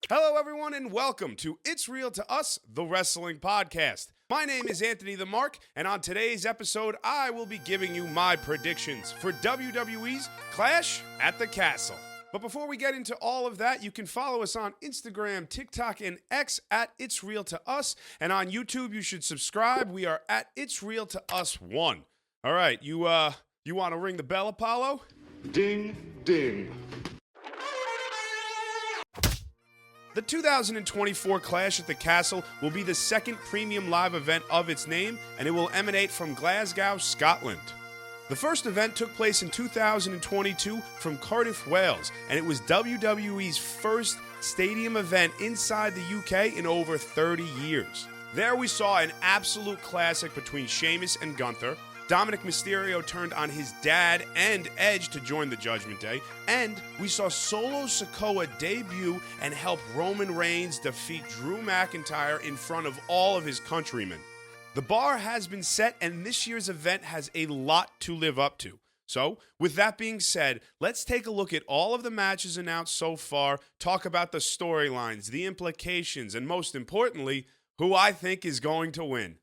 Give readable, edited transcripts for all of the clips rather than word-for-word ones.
Hello, everyone, and welcome to It's Real to Us, the Wrestling Podcast. My name is Anthony the Mark, and on today's episode, I will be giving you my predictions for WWE's Clash at the Castle. But before we get into all of that, you can follow us on Instagram, TikTok, and X at It's Real to Us. And on YouTube, you should subscribe. We are at It's Real to Us 1. All right, you want to ring the bell, Apollo? Ding, ding. The 2024 Clash at the Castle will be the second premium live event of its name, and it will emanate from Glasgow, Scotland. The first event took place in 2022 from Cardiff, Wales, and it was WWE's first stadium event inside the UK in over 30 years. There we saw an absolute classic between Sheamus and Gunther. Dominic Mysterio turned on his dad and Edge to join the Judgment Day, and we saw Solo Sikoa debut and help Roman Reigns defeat Drew McIntyre in front of all of his countrymen. The bar has been set, and this year's event has a lot to live up to. So, with that being said, let's take a look at all of the matches announced so far, talk about the storylines, the implications, and most importantly, who I think is going to win.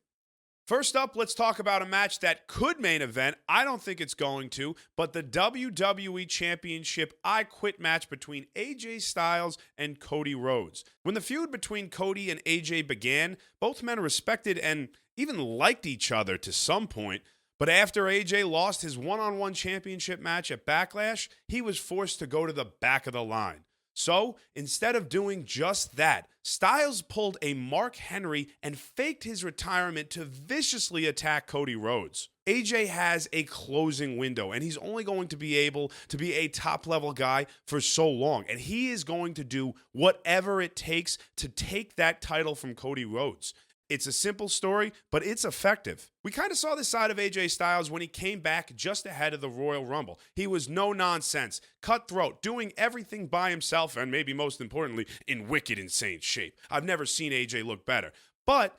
First up, let's talk about a match that could main event. I don't think it's going to, but the WWE Championship I Quit match between AJ Styles and Cody Rhodes. When the feud between Cody and AJ began, both men respected and even liked each other to some point, but after AJ lost his one-on-one championship match at Backlash, he was forced to go to the back of the line. So, instead of doing just that, Styles pulled a Mark Henry and faked his retirement to viciously attack Cody Rhodes. AJ has a closing window, and he's only going to be able to be a top-level guy for so long, and he is going to do whatever it takes to take that title from Cody Rhodes. It's a simple story, but it's effective. We kind of saw this side of AJ Styles when he came back just ahead of the Royal Rumble. He was no nonsense, cutthroat, doing everything by himself, and maybe most importantly, in wicked insane shape. I've never seen AJ look better. But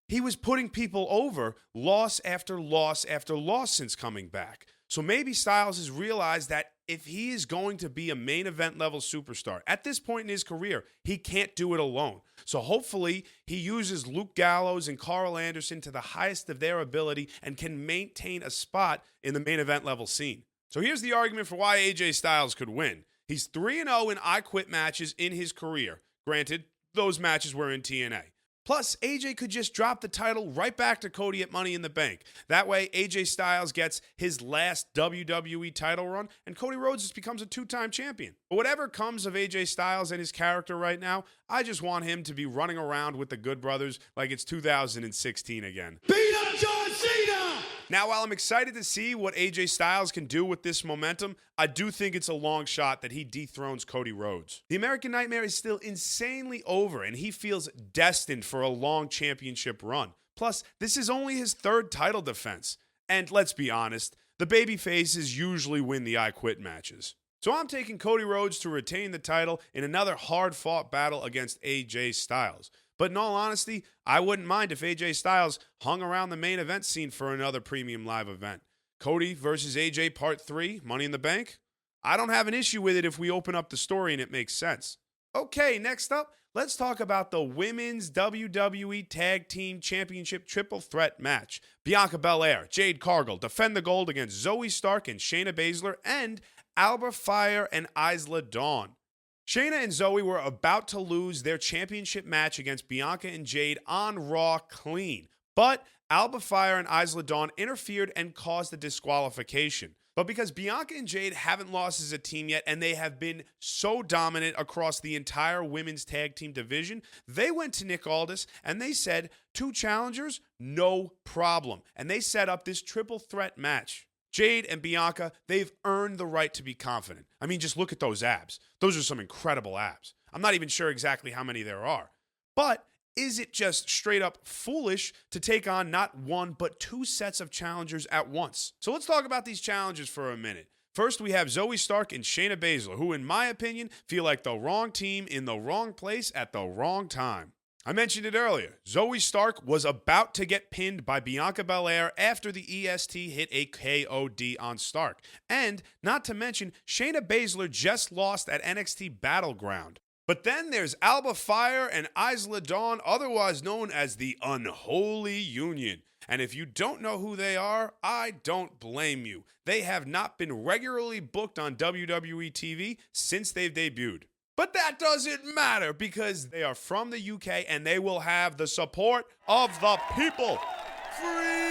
he was putting people over loss after loss after loss since coming back. So maybe Styles has realized that if he is going to be a main event level superstar at this point in his career, he can't do it alone. So hopefully he uses Luke Gallows and Carl Anderson to the highest of their ability and can maintain a spot in the main event level scene. So here's the argument for why AJ Styles could win. He's 3-0 in I Quit matches in his career. Granted, those matches were in TNA. Plus, AJ could just drop the title right back to Cody at Money in the Bank. That way, AJ Styles gets his last WWE title run, and Cody Rhodes just becomes a two-time champion. But whatever comes of AJ Styles and his character right now, I just want him to be running around with the Good Brothers like it's 2016 again. Beat up John Cena! Now, while I'm excited to see what AJ Styles can do with this momentum, I do think it's a long shot that he dethrones Cody Rhodes. The American Nightmare is still insanely over, and he feels destined for a long championship run. Plus, this is only his third title defense. And let's be honest, the babyfaces usually win the I Quit matches. So I'm taking Cody Rhodes to retain the title in another hard-fought battle against AJ Styles. But in all honesty, I wouldn't mind if AJ Styles hung around the main event scene for another premium live event. Cody versus AJ Part 3, Money in the Bank? I don't have an issue with it if we open up the story and it makes sense. Okay, next up, let's talk about the Women's WWE Tag Team Championship Triple Threat match. Bianca Belair, Jade Cargill defend the gold against Zoe Stark and Shayna Baszler and Alba Fire and Isla Dawn. Shayna and Zoe were about to lose their championship match against Bianca and Jade on Raw clean, but Alba Fire and Isla Dawn interfered and caused a disqualification. But because Bianca and Jade haven't lost as a team yet, and they have been so dominant across the entire women's tag team division, they went to Nick Aldis and they said, 2 challengers, no problem. And they set up this triple threat match. Jade and Bianca, they've earned the right to be confident. I mean, just look at those abs. Those are some incredible abs. I'm not even sure exactly how many there are. But is it just straight up foolish to take on not one, but 2 sets of challengers at once? So let's talk about these challengers for a minute. First, we have Zoe Stark and Shayna Baszler, who, in my opinion, feel like the wrong team in the wrong place at the wrong time. I mentioned it earlier. Zoe Stark was about to get pinned by Bianca Belair after the EST hit a KOD on Stark. And, not to mention, Shayna Baszler just lost at NXT Battleground. But then there's Alba Fire and Isla Dawn, otherwise known as the Unholy Union. And if you don't know who they are, I don't blame you. They have not been regularly booked on WWE TV since they've debuted. But that doesn't matter because they are from the UK and they will have the support of the people. Freedom!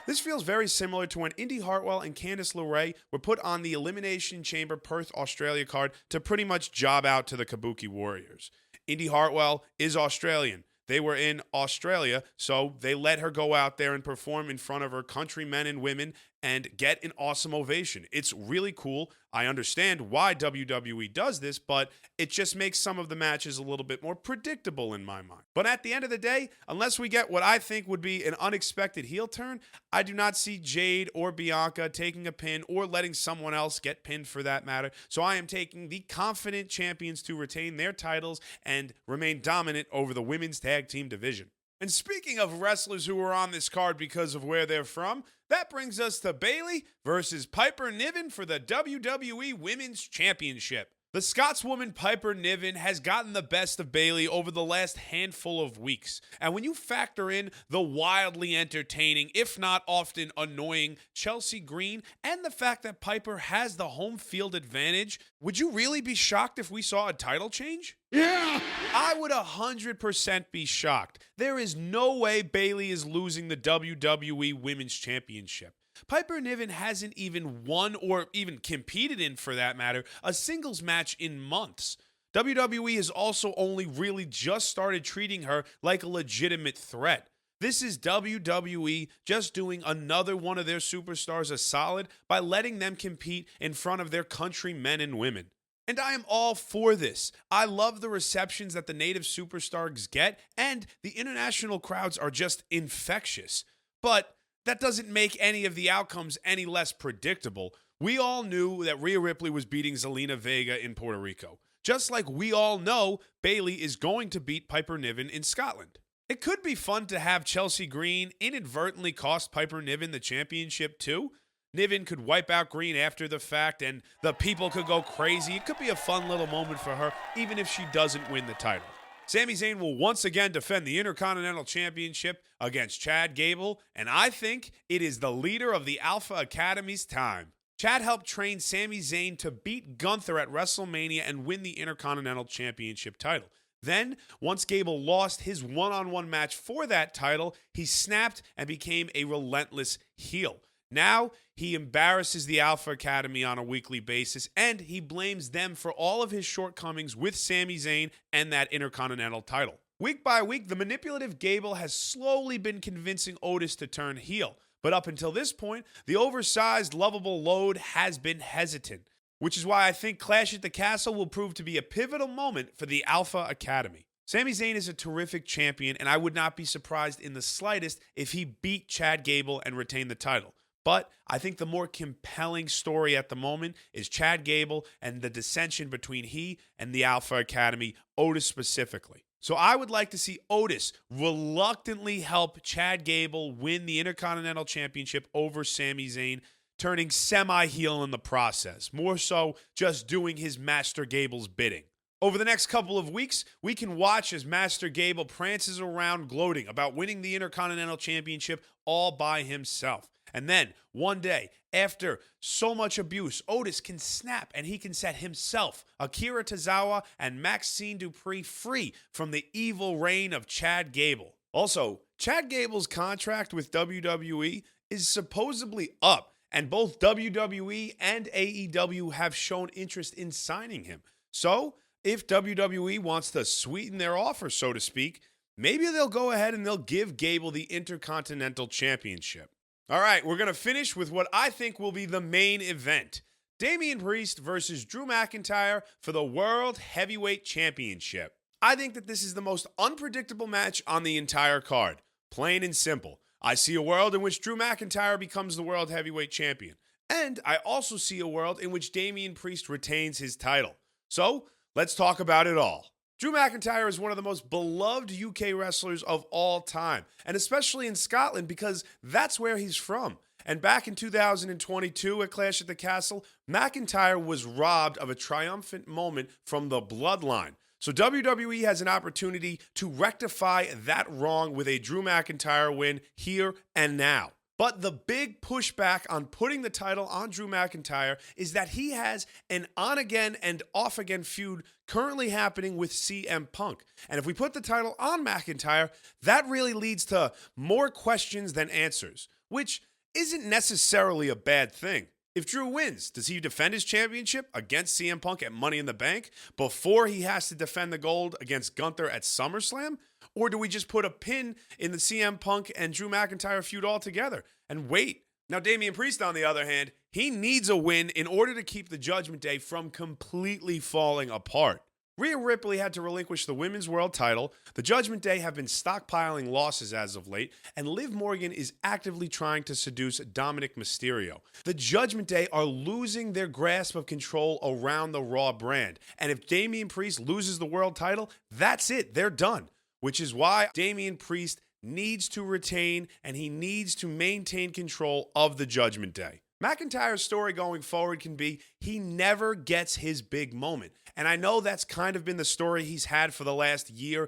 This feels very similar to when Indy Hartwell and Candice LeRae were put on the Elimination Chamber Perth, Australia card to pretty much job out to the Kabuki Warriors. Indy Hartwell is Australian. They were in Australia, so they let her go out there and perform in front of her countrymen and women and get an awesome ovation. It's really cool. I understand why WWE does this, but it just makes some of the matches a little bit more predictable in my mind. But at the end of the day, unless we get what I think would be an unexpected heel turn, I do not see Jade or Bianca taking a pin or letting someone else get pinned for that matter. So I am taking the confident champions to retain their titles and remain dominant over the women's tag team division. And speaking of wrestlers who are on this card because of where they're from, that brings us to Bayley versus Piper Niven for the WWE Women's Championship. The Scotswoman Piper Niven has gotten the best of Bayley over the last handful of weeks. And when you factor in the wildly entertaining, if not often annoying, Chelsea Green and the fact that Piper has the home field advantage, would you really be shocked if we saw a title change? Yeah! I would 100% be shocked. There is no way Bayley is losing the WWE Women's Championship. Piper Niven hasn't even won or even competed in, for that matter, a singles match in months. WWE has also only really just started treating her like a legitimate threat. This is WWE just doing another one of their superstars a solid by letting them compete in front of their countrymen and women. And I am all for this. I love the receptions that the native superstars get, and the international crowds are just infectious. But that doesn't make any of the outcomes any less predictable. We all knew that Rhea Ripley was beating Zelina Vega in Puerto Rico. Just like we all know Bayley is going to beat Piper Niven in Scotland. It could be fun to have Chelsea Green inadvertently cost Piper Niven the championship too. Niven could wipe out Green after the fact and the people could go crazy. It could be a fun little moment for her even if she doesn't win the title. Sami Zayn will once again defend the Intercontinental Championship against Chad Gable, and I think it is the leader of the Alpha Academy's time. Chad helped train Sami Zayn to beat Gunther at WrestleMania and win the Intercontinental Championship title. Then, once Gable lost his one-on-one match for that title, he snapped and became a relentless heel. Now, he embarrasses the Alpha Academy on a weekly basis, and he blames them for all of his shortcomings with Sami Zayn and that Intercontinental title. Week by week, the manipulative Gable has slowly been convincing Otis to turn heel, but up until this point, the oversized, lovable load has been hesitant, which is why I think Clash at the Castle will prove to be a pivotal moment for the Alpha Academy. Sami Zayn is a terrific champion, and I would not be surprised in the slightest if he beat Chad Gable and retained the title. But I think the more compelling story at the moment is Chad Gable and the dissension between he and the Alpha Academy, Otis specifically. So I would like to see Otis reluctantly help Chad Gable win the Intercontinental Championship over Sami Zayn, turning semi-heel in the process, more so just doing his Master Gable's bidding. Over the next couple of weeks, we can watch as Master Gable prances around gloating about winning the Intercontinental Championship all by himself. And then, one day, after so much abuse, Otis can snap and he can set himself, Akira Tozawa, and Maxine Dupree free from the evil reign of Chad Gable. Also, Chad Gable's contract with WWE is supposedly up, and both WWE and AEW have shown interest in signing him. So, if WWE wants to sweeten their offer, so to speak, maybe they'll go ahead and they'll give Gable the Intercontinental Championship. All right, we're going to finish with what I think will be the main event. Damian Priest versus Drew McIntyre for the World Heavyweight Championship. I think that this is the most unpredictable match on the entire card. Plain and simple. I see a world in which Drew McIntyre becomes the World Heavyweight Champion. And I also see a world in which Damian Priest retains his title. So, let's talk about it all. Drew McIntyre is one of the most beloved UK wrestlers of all time, and especially in Scotland because that's where he's from. And back in 2022 at Clash at the Castle, McIntyre was robbed of a triumphant moment from the Bloodline. So WWE has an opportunity to rectify that wrong with a Drew McIntyre win here and now. But the big pushback on putting the title on Drew McIntyre is that he has an on-again and off-again feud currently happening with CM Punk. And if we put the title on McIntyre, that really leads to more questions than answers, which isn't necessarily a bad thing. If Drew wins, does he defend his championship against CM Punk at Money in the Bank before he has to defend the gold against Gunther at SummerSlam? Or do we just put a pin in the CM Punk and Drew McIntyre feud altogether and wait? Now, Damian Priest, on the other hand, he needs a win in order to keep the Judgment Day from completely falling apart. Rhea Ripley had to relinquish the Women's World title. The Judgment Day have been stockpiling losses as of late, and Liv Morgan is actively trying to seduce Dominic Mysterio. The Judgment Day are losing their grasp of control around the Raw brand, and if Damian Priest loses the world title, that's it. They're done. Which is why Damian Priest needs to retain and he needs to maintain control of the Judgment Day. McIntyre's story going forward can be he never gets his big moment. And I know that's kind of been the story he's had for the last year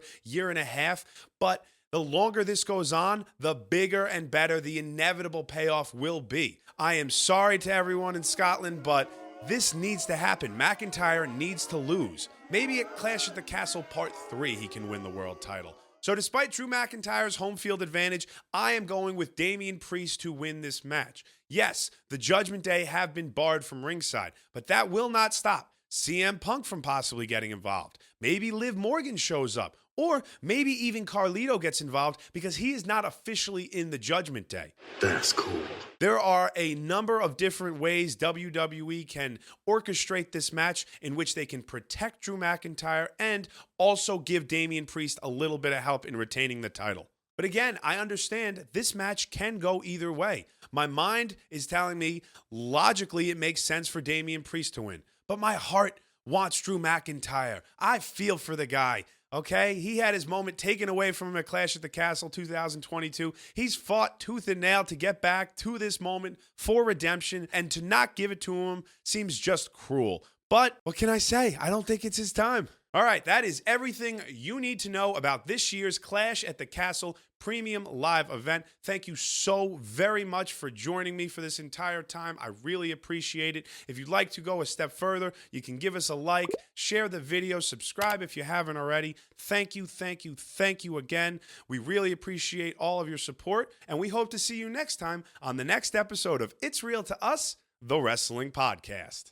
and a half, but the longer this goes on, the bigger and better the inevitable payoff will be. I am sorry to everyone in Scotland, but this needs to happen. McIntyre needs to lose. Maybe at Clash at the Castle Part 3 he can win the world title. So despite Drew McIntyre's home field advantage, I am going with Damian Priest to win this match. Yes, the Judgment Day have been barred from ringside, but that will not stop CM Punk from possibly getting involved. Maybe Liv Morgan shows up, or maybe even Carlito gets involved because he is not officially in the Judgment Day. That's cool. There are a number of different ways WWE can orchestrate this match in which they can protect Drew McIntyre and also give Damian Priest a little bit of help in retaining the title. But again, I understand this match can go either way. My mind is telling me logically it makes sense for Damian Priest to win, but my heart wants Drew McIntyre. I feel for the guy. Okay, he had his moment taken away from him at Clash at the Castle 2022. He's fought tooth and nail to get back to this moment for redemption, and to not give it to him seems just cruel. But what can I say? I don't think it's his time. All right, that is everything you need to know about this year's Clash at the Castle Premium Live event. Thank you so very much for joining me for this entire time. I really appreciate it. If you'd like to go a step further, you can give us a like, share the video, subscribe if you haven't already. Thank you, thank you, thank you again. We really appreciate all of your support, and we hope to see you next time on the next episode of It's Real to Us, the Wrestling Podcast.